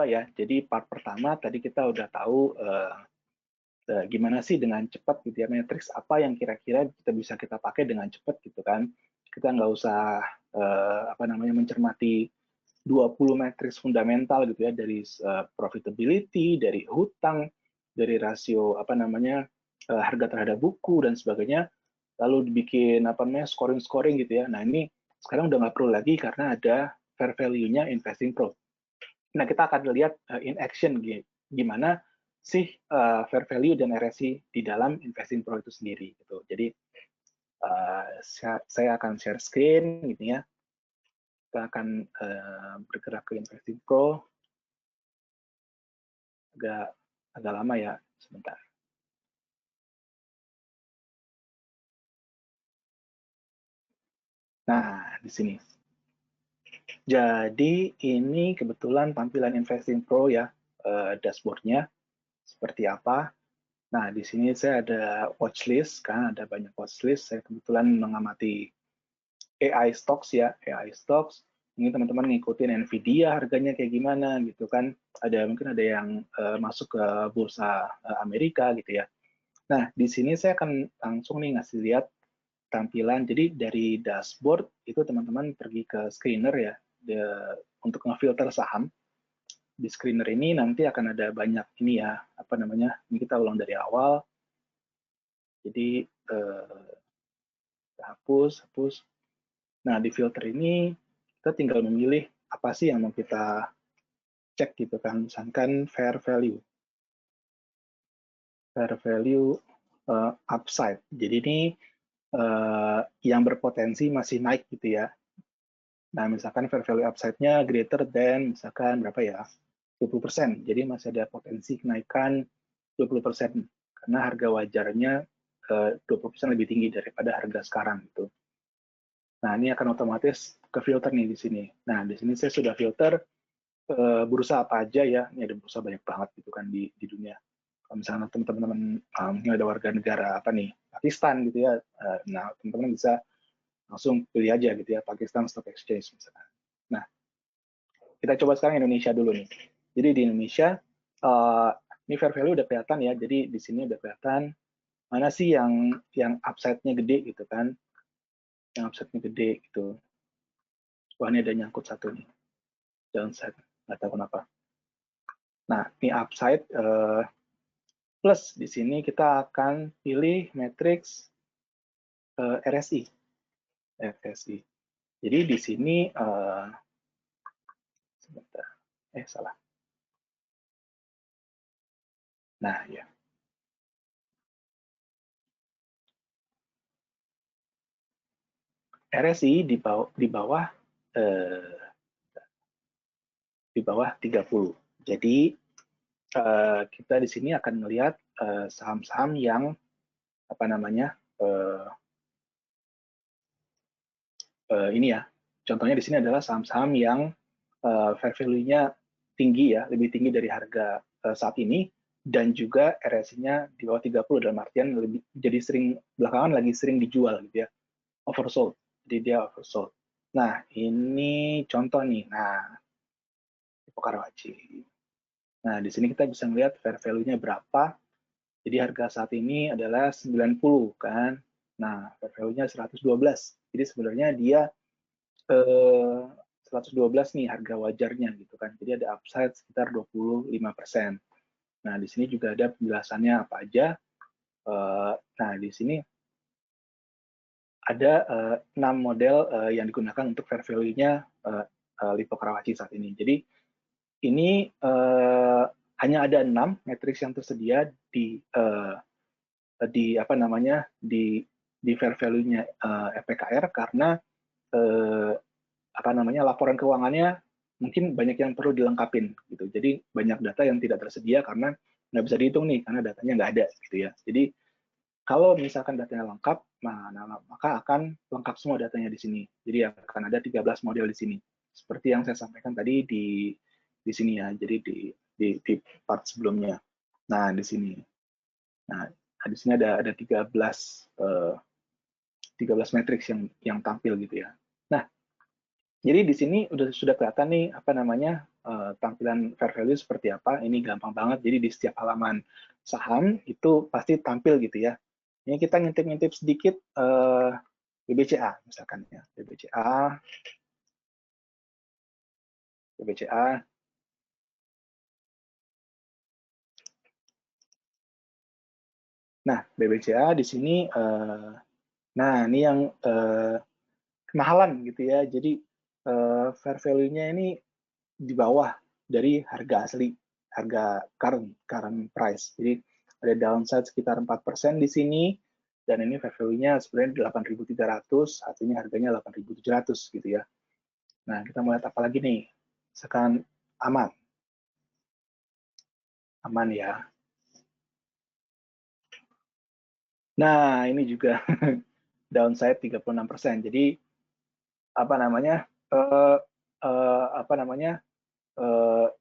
kedua ya. Jadi part pertama tadi kita udah tahu gimana sih dengan cepat gitu ya, matriks apa yang kira-kira kita pakai dengan cepat gitu kan. Kita nggak usah mencermati 20 matriks fundamental gitu ya, dari profitability, dari hutang, dari rasio harga terhadap buku dan sebagainya, lalu dibikin scoring gitu ya. Nah, ini sekarang udah nggak perlu lagi karena ada fair value-nya Investing Pro. Nah, kita akan lihat in action gimana sih fair value dan RSI di dalam Investing Pro itu sendiri gitu. Jadi saya akan share screen gitu ya. Kita akan bergerak ke Investing Pro. Agak lama ya, sebentar. Nah, di sini. Jadi ini kebetulan tampilan Investing Pro ya, dashboard-nya seperti apa. Nah, di sini saya ada watchlist, kan ada banyak watchlist. Saya kebetulan mengamati AI stocks ya, AI stocks. Ini teman-teman ngikutin Nvidia harganya kayak gimana gitu kan. Mungkin ada yang masuk ke bursa Amerika gitu ya. Nah, di sini saya akan langsung nih ngasih lihat tampilan. Jadi dari dashboard itu teman-teman pergi ke screener ya, untuk ngefilter saham. Di screener ini nanti akan ada banyak ini ya, ini kita ulang dari awal. Jadi hapus. Nah, di filter ini kita tinggal memilih apa sih yang mau kita cek gitu kan, misalkan fair value upside. Jadi ini yang berpotensi masih naik gitu ya. Nah, misalkan fair value upside-nya greater than misalkan berapa ya? 20%. Jadi masih ada potensi kenaikan 20% karena harga wajarnya 20% lebih tinggi daripada harga sekarang gitu. Nah, ini akan otomatis ke filter nih di sini. Nah, di sini saya sudah filter bursa apa aja ya. Ini ada bursa banyak banget gitu kan di dunia. Kalau misalnya teman-teman ini ada warga negara Pakistan gitu ya. Nah, teman-teman bisa langsung pilih aja gitu ya, Pakistan Stock Exchange misalnya. Nah, kita coba sekarang Indonesia dulu nih. Jadi di Indonesia ini fair value udah kelihatan ya. Jadi di sini udah kelihatan mana sih yang upside-nya gede gitu kan. Yang upside-nya gede gitu. Wah, ini ada nyangkut satu nih. Downside, nggak tahu kenapa. Nah, ini upside plus di sini kita akan pilih matriks RSI. RSI. Jadi di sini sebentar. Salah. Nah, ya. RSI di bawah 30. Jadi kita di sini akan melihat saham-saham yang ini ya. Contohnya di sini adalah saham-saham yang fair value-nya tinggi ya, lebih tinggi dari harga saat ini, dan juga RSI-nya di bawah 30 dalam artian belakangan lagi sering dijual gitu ya, oversold. Jadi dia oversold. Nah, ini contoh nih. Nah, Karawaci. Nah, di sini kita bisa melihat fair value-nya berapa. Jadi harga saat ini adalah 90 kan. Nah, fair value-nya 112. Jadi sebenarnya dia 112 nih harga wajarnya gitu kan. Jadi ada upside sekitar 25%. Nah, di sini juga ada penjelasannya apa aja. Nah, di sini ada 6 model yang digunakan untuk fair value-nya Lipo Karawaci saat ini. Jadi ini hanya ada 6 matriks yang tersedia di fair value-nya FPKR karena laporan keuangannya mungkin banyak yang perlu dilengkapin gitu. Jadi banyak data yang tidak tersedia karena nggak bisa dihitung nih karena datanya nggak ada gitu ya. Jadi kalau misalkan datanya lengkap, maka akan lengkap semua datanya di sini. Jadi akan ada 13 model di sini. Seperti yang saya sampaikan tadi di sini ya. Jadi di part sebelumnya. Nah, di sini. Nah, di sini ada 13 matriks yang tampil gitu ya. Nah, jadi di sini sudah kelihatan nih tampilan fair value seperti apa, ini gampang banget. Jadi di setiap halaman saham itu pasti tampil gitu ya. Ini kita ngintip-ngintip sedikit BBCA misalkan ya, BBCA. Nah, BBCA di sini, nah ini yang kemahalan gitu ya. Jadi fair value-nya ini di bawah dari harga asli, harga current price. Jadi ada downside sekitar 4% di sini, dan ini fair value-nya sebenarnya 8.300, artinya harganya 8.700 gitu ya. Nah, kita mau lihat apa lagi nih? Sekarang aman. Aman ya. Nah, ini juga downside 36%. Jadi apa namanya? Apa namanya?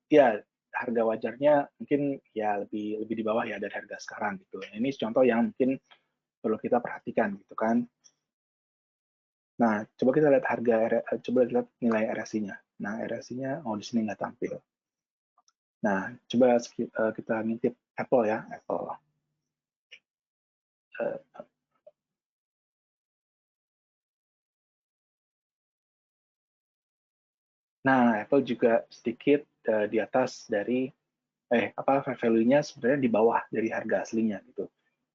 Ya harga wajarnya mungkin ya lebih di bawah ya dari harga sekarang gitu. Ini contoh yang mungkin perlu kita perhatikan gitu kan. Nah, coba kita lihat coba lihat nilai RSI-nya. Nah, RSI-nya di sini nggak tampil. Nah, coba kita ngintip Apple ya, Apple. Nah, Apple juga sedikit di atas dari fair value-nya sebenarnya di bawah dari harga aslinya gitu.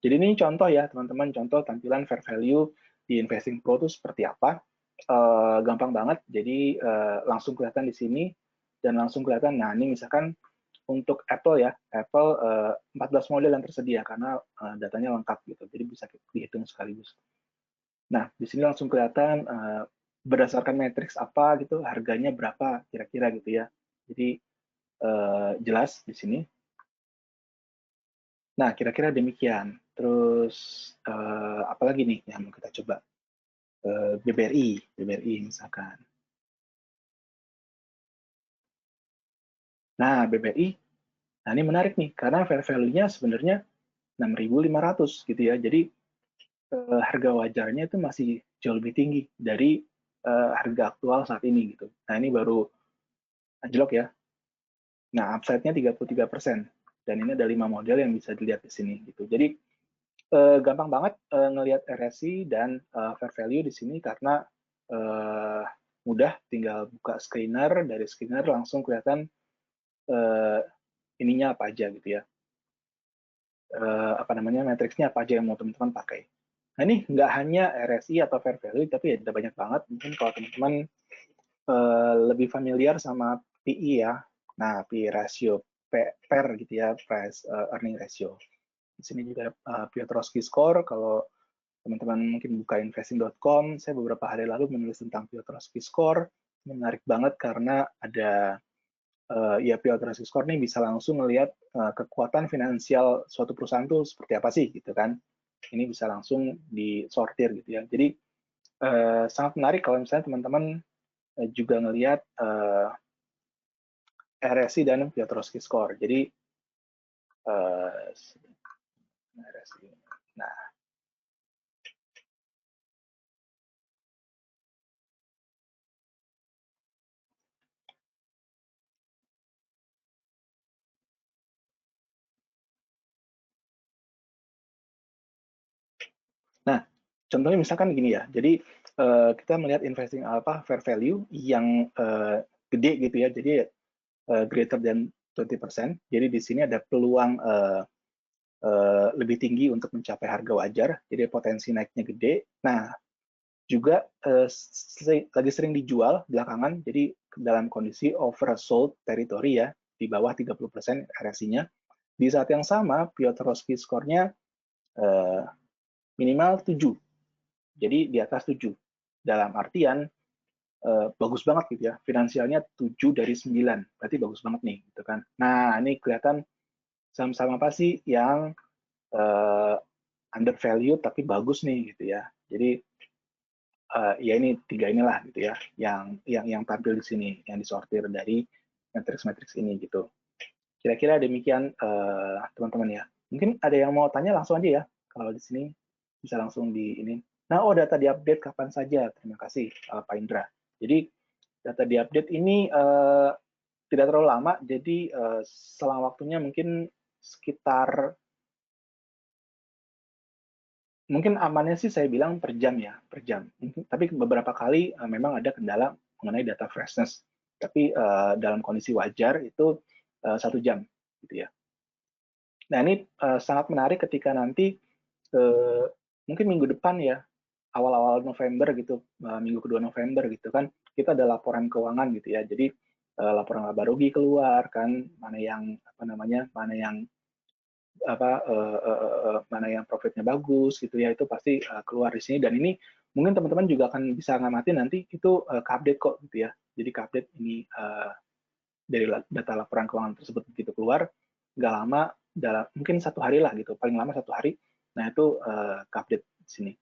Jadi ini contoh ya teman-teman, contoh tampilan fair value di Investing Pro itu seperti apa. Gampang banget, jadi langsung kelihatan di sini dan langsung kelihatan. Nah ini misalkan untuk Apple ya, Apple 14 model yang tersedia karena datanya lengkap gitu, jadi bisa dihitung sekaligus. Nah di sini langsung kelihatan berdasarkan matriks apa gitu, harganya berapa kira-kira gitu ya. Jadi jelas di sini. Nah, kira-kira demikian. Terus apalagi nih yang mau kita coba? BBRI misalkan. Nah, BBRI, nah ini menarik nih, karena fair value-nya sebenarnya 6.500 gitu ya. Jadi harga wajarnya itu masih jauh lebih tinggi dari harga aktual saat ini gitu. Nah, ini baru anjlok ya. Nah, upside-nya 33%. Dan ini ada 5 model yang bisa dilihat di sini gitu. Jadi gampang banget ngelihat RSI dan fair value di sini karena mudah, tinggal buka screener, dari screener langsung kelihatan ininya apa aja gitu ya, apa namanya, matriksnya apa aja yang mau teman-teman pakai. Nah ini nggak hanya RSI atau fair value, tapi ada banyak banget. Mungkin kalau teman-teman lebih familiar sama PE ya, nah PE ratio, PER gitu ya, price earning ratio. Di sini juga Piotrowski score. Kalau teman-teman mungkin buka investing.com, saya beberapa hari lalu menulis tentang Piotrowski score. Menarik banget karena ada ya Piotrowski score ini bisa langsung melihat kekuatan finansial suatu perusahaan itu seperti apa sih gitu kan. Ini bisa langsung disortir gitu ya. Jadi sangat menarik kalau misalnya teman-teman juga ngelihat RSI dan Piotrowski score. Jadi RSI. Nah, Nah, contohnya misalkan gini ya. Jadi kita melihat investing fair value yang gede gitu ya. Jadi greater than 20%. Jadi di sini ada peluang lebih tinggi untuk mencapai harga wajar. Jadi potensi naiknya gede. Nah, juga lagi sering dijual belakangan. Jadi dalam kondisi oversold territory ya, di bawah 30% RSI-nya. Di saat yang sama, Piotrowski score-nya minimal 7. Jadi di atas 7. Dalam artian bagus banget gitu ya. Finansialnya 7 dari 9. Berarti bagus banget nih gitu kan. Nah, ini kelihatan saham-saham apa sih yang under value tapi bagus nih gitu ya. Jadi ya ini 3 inilah gitu ya yang tampil di sini, yang disortir dari matriks-matriks ini gitu. Kira-kira demikian teman-teman ya. Mungkin ada yang mau tanya langsung aja ya. Kalau di sini bisa langsung di ini. Nah, data diupdate kapan saja? Terima kasih Pak Indra. Jadi data diupdate ini tidak terlalu lama, jadi selang waktunya mungkin sekitar, mungkin amannya sih saya bilang per jam ya, per jam. Tapi beberapa kali memang ada kendala mengenai data freshness. Tapi dalam kondisi wajar itu 1 jam, gitu ya. Nah ini sangat menarik ketika nanti mungkin minggu depan ya, awal-awal November gitu, minggu kedua November gitu kan, kita ada laporan keuangan gitu ya. Jadi laporan laba rugi keluar kan, mana yang apa namanya, mana yang profitnya bagus gitu ya, itu pasti keluar di sini. Dan ini mungkin teman-teman juga akan bisa ngamatin nanti itu ke-update kok gitu ya. Jadi ke-update ini dari data laporan keuangan tersebut begitu keluar, nggak lama, mungkin 1 hari lah gitu, paling lama 1 hari. Nah itu ke-update di sini.